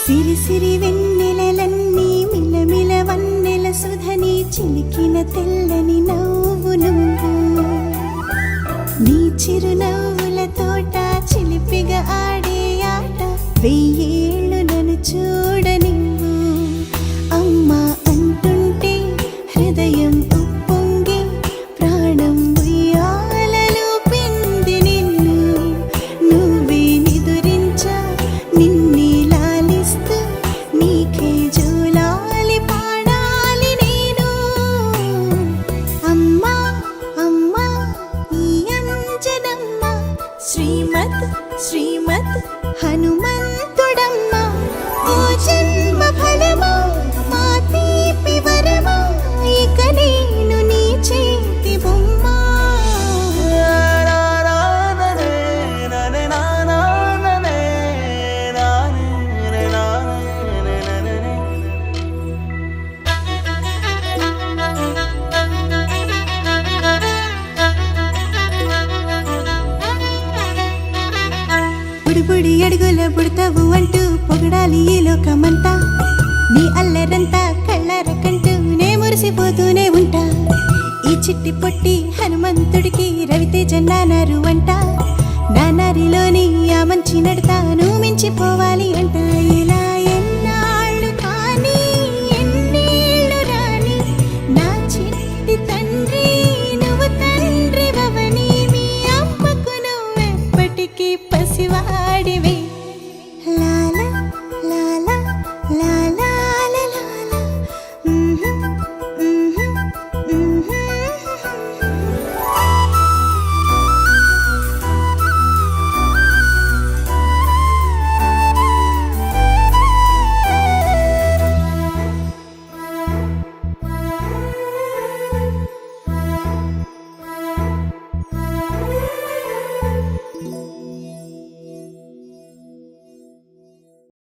సిరి సిరి వెన్నెలలన్నీ మిలమిల వన్నెల సుధని చిలికిన తెల్లని నవ్వు నువ్వు నీ చిరునవ్వుల తోట చిలిపిగా ఆడే ఆట వెయ్యేళ్ళు నన్ను చూడనివ్వు అమ్మా అంటుంటే హృదయం ఉప్పొంగి ప్రాణం ఉయ్యాలలో పిండి నిన్ను నువ్వే నిదురించా నిన్నే లాలిస్తూ నీకే జోలాలి పాడాలి నేను అమ్మా అమ్మా ఈ అంజనమ్మ శ్రీమత్ శ్రీమత్ హనుమంతుడమ్మ ఓ జన్మ ఫలమా మా తీపి వరమా ఇక నేను నీ చేతి బొమ్మ బుడి అడుగుల బుడతావు అంటూ పొగడాలి ఈ లోకమంతా నీ అల్లరంతా కళ్ళారకంటూ నే మురిసిపోతూనే ఉంటా ఈ చిట్టి పొట్టి హనుమంతుడికి రవితేజ నానారు అంట నానారిలోని ఆ మంచి నడతాను మించిపోవాలి అంట